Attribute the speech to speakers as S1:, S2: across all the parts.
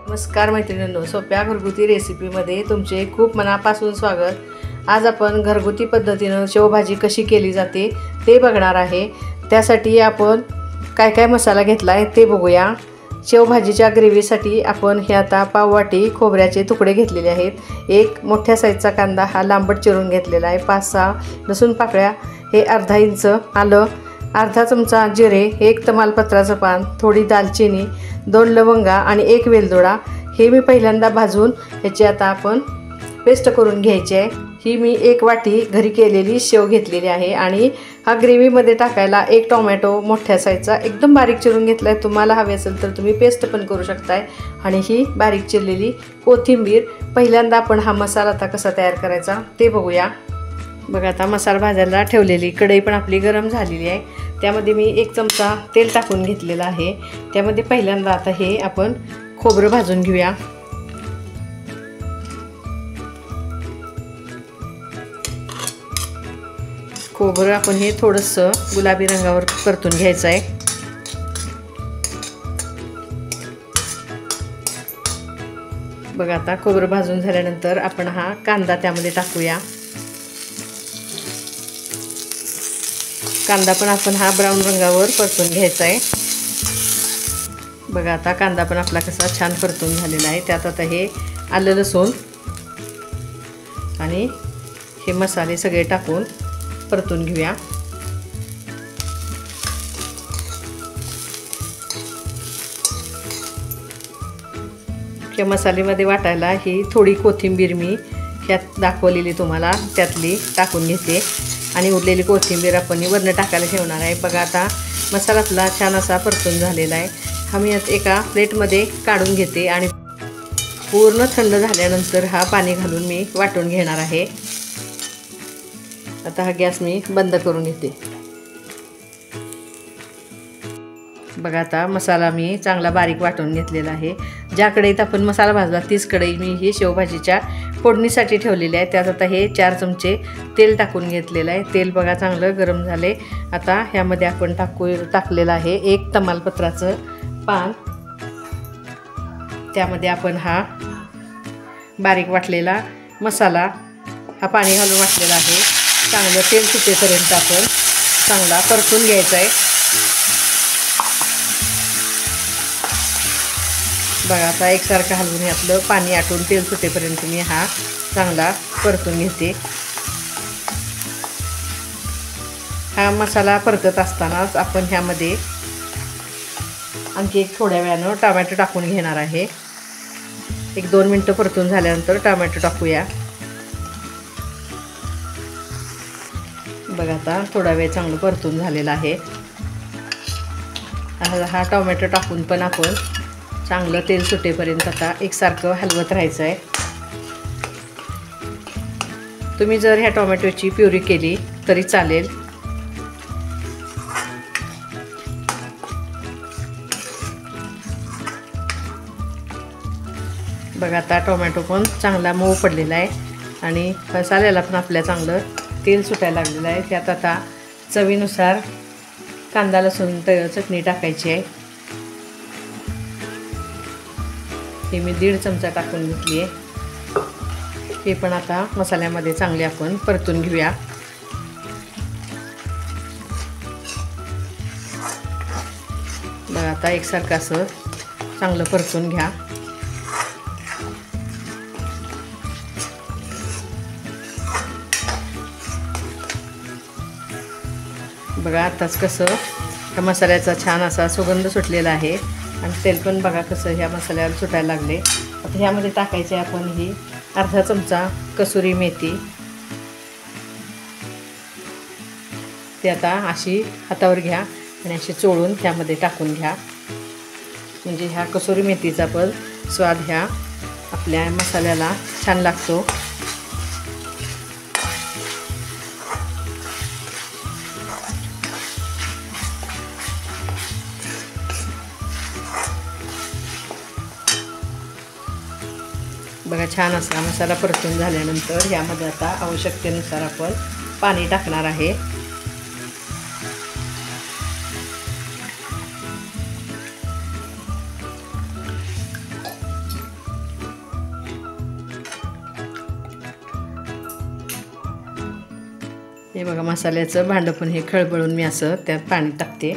S1: नमस्कार मैत्रिणींनो, सोप्या घरगुती रेसिपीमध्ये तुमचे खूप मनापासून स्वागत। आज आपण घरगुती पद्धतीने शेवभाजी कशी केली जाते ते बघणार आहे। त्यासाठी आपण काय काय मसाला घेतला आहे ते बघूया। शेवभाजीच्या ग्रेव्हीसाठी आपण हे आता पाववाटी खोबऱ्याचे तुकडे घेतलेले आहेत। एक मोठ्या साईजचा कांदा हा लांबट चिरून घेतलेला आहे। 5-6 लसूण पाकळ्या, हे अर्धा इंच आलं, अर्धा चमचा जिरे, एक तमालपत्राचं पान, थोडी दालचिनी, 2 लवंगा आणि 1 वेलदोडा हे मी पहिल्यांदा भाजून ह्याची आता आपण पेस्ट करून घ्यायची आहे। ही मी 1 वाटी घरी केलेली शेव घेतलेली आहे आणि हा ग्रेव्हीमध्ये टाकायला 1 टोमॅटो मोठ्या साईजचा एकदम बारीक चिरून घेतला आहे। तुम्हाला हवे असेल तर तुम्ही पेस्ट पण करू शकताय। आणि ही बारीक चिरलेली कोथिंबीर। पहिल्यांदा आपण हा मसाला आता कसा तयार करायचा ते बघूया। बघा, आता मसाला भाजायला ठेवलेली कढई पण आपली गरम झालेली आहे। त्यामध्ये मी 1 चमचा तेल टाकून घेतलेला आहे। त्यामध्ये पहिल्यांदा आता हे आपण खोबरं भाजून घेऊया। खोबरं आपण हे थोडंसं गुलाबी रंगावर परतून घ्यायचं आहे। बघा, आता खोबरं भाजून झाल्यानंतर आपण हा कांदा त्यामध्ये टाकूया। कांदा पण आपण हा ब्राऊन रंगावर परतून घ्यायचा आहे। बघा, आता कांदा पण आपला कसा छान परतून झालेला आहे। त्यात आता हे आलं लसूण आणि हे मसाले सगळे टाकून परतून घेऊया। या मसाल्यामध्ये वाटायला ही थोडी कोथिंबीर मी ह्यात दाखवलेली तुम्हाला त्यातली टाकून घेते आणि उरलेली कोथिंबीर आपण वरनं टाकायला ठेवणार आहे। बघा, आता मसाला आपला छान असा परतून झालेला आहे। हा मी यात एका प्लेटमध्ये काढून घेते आणि पूर्ण थंड झाल्यानंतर हा पाणी घालून मी वाटून घेणार आहे। आता हा गॅस मी बंद करून घेते। बघा, आता मसाला मी चांगला बारीक वाटून घेतलेला आहे। ज्या कढईत आपण मसाला भाजला तीच कढई मी ही शेवभाजीच्या फोडणीसाठी ठेवलेली आहे। त्यात आता हे 4 चमचे तेल टाकून घेतलेलं आहे। तेल बघा चांगलं गरम झाले। आता ह्यामध्ये आपण टाकलेलं आहे 1 तमालपत्राचं पान। त्यामध्ये आपण हा बारीक वाटलेला मसाला हा पाणी घालून वाटलेला आहे। चांगलं तेल सुटेपर्यंत आपण चांगला परतून घ्यायचा आहे। बघा, आता एकसारखं हलवून यातलं पाणी आटून तेल सुटेपर्यंत मी हा चांगला परतून घेते। हा मसाला परतत असतानाच आपण ह्यामध्ये आणखी एक थोड्या वेळानं टोमॅटो टाकून घेणार आहे। 1-2 मिनटं परतून झाल्यानंतर टोमॅटो टाकूया। बघा, आता थोडा वेळ चांगलं परतून झालेला आहे। हा टोमॅटो टाकून पण आपण चांगलं तेल सुटेपर्यंत आता एकसारखं हलवत राहायचं आहे। तुम्ही जर ह्या टोमॅटोची प्युरी केली तरी चालेल। बघा, आता टोमॅटो पण चांगला मऊ पडलेला आहे आणि मसाल्याला पण आपल्या चांगलं तेल सुटायला लागलेलं आहे। त्यात आता चवीनुसार कांदा लसूण चटणी टाकायची आहे। हे मी 1.5 चमचा टाकून घेतली आहे। हे पण आता मसाल्यामध्ये चांगले आपण परतून घेऊया। बघा, आता एकसारखं असं चांगलं परतून घ्या। बघा, आताच कसं ह्या मसाल्याचा छान असा सुगंध सुटलेला आहे आणि तेल पण बघा कसं ह्या मसाल्याला सुटायला लागले। आता ह्यामध्ये टाकायचे आपण ही अर्धा चमचा कसुरी मेथी। ते आता अशी हातावर घ्या आणि अशी चोळून ह्यामध्ये टाकून घ्या, म्हणजे ह्या कसुरी मेथीचा पण स्वाद ह्या आपल्या मसाल्याला छान लागतो। बघा, छान असा मसाला परतून झाल्यानंतर यामध्ये आता आवश्यकतेनुसार आपण पाणी टाकणार आहे। हे बघा मसाल्याचं भांडं पण हे खळबळून मी असं त्यात पाणी टाकते.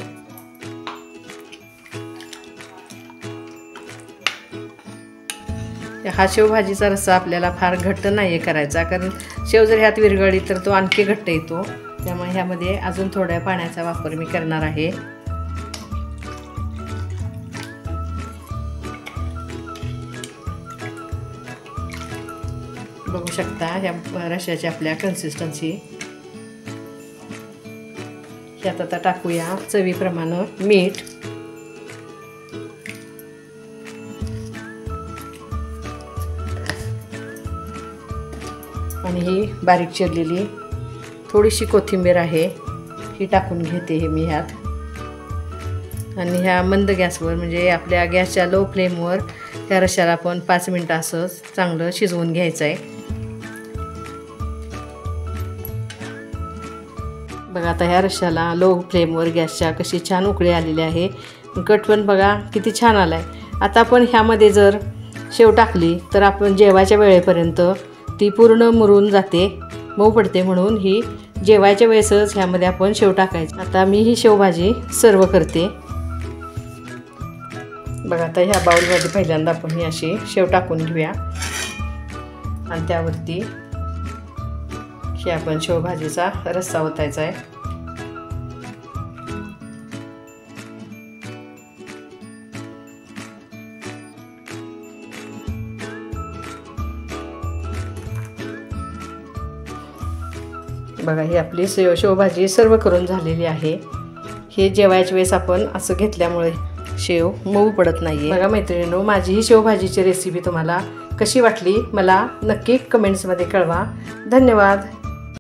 S1: हा शेवभाजीचा रस्सा आपल्याला फार घट्ट नाही करायचा, कारण शेव जर ह्यात विरघळली तर तो आणखी घट्ट येतो. त्यामुळे ह्यामध्ये अजून थोड्या पाण्याचा वापर मी करणार आहे. बघू शकता ह्या रश्श्याची आपल्या कन्सिस्टन्सी. ह्यात आता टाकूया चवीप्रमाणे मीठ. आणि ही बारीक चिरलेली थोडीशी कोथिंबीर आहे, ही टाकून घेते हे मी ह्यात. आणि ह्या मंद गॅसवर म्हणजे आपल्या गॅसच्या लो फ्लेमवर ह्या रश्श्याला आपण 5 मिनटं असं चांगलं शिजवून घ्यायचं आहे. बघा आता ह्या रश्श्याला लो फ्लेमवर गॅसच्या कशी छान उकळी आलेली आहे. कट पण बघा किती छान आला आहे. आता आपण ह्यामध्ये जर शेव टाकली तर आपण जेवायच्या वेळेपर्यंत ती पूर्ण मुरून जाते, मऊ पडते. म्हणून ही जेवायच्या वेळेसच ह्यामध्ये आपण शेव टाकायची. आता मी ही शेवभाजी सर्व करते. बघा आता ह्या बाउलमध्ये पहिल्यांदा आपण ही अशी शेव टाकून घेऊया आणि त्यावरती ही आपण शेवभाजीचा रस्सा ओतायचा आहे. बघा ही आपली शेवभाजी सर्व करून झालेली आहे. हे जेवायच्या वेळेस आपण असं घेतल्यामुळे शेव मऊ पडत नाही. बघा मैत्रिणींनो, माझी ही शेवभाजीची रेसिपी तुम्हाला कशी वाटली मला नक्की कमेंट्समध्ये कळवा. धन्यवाद.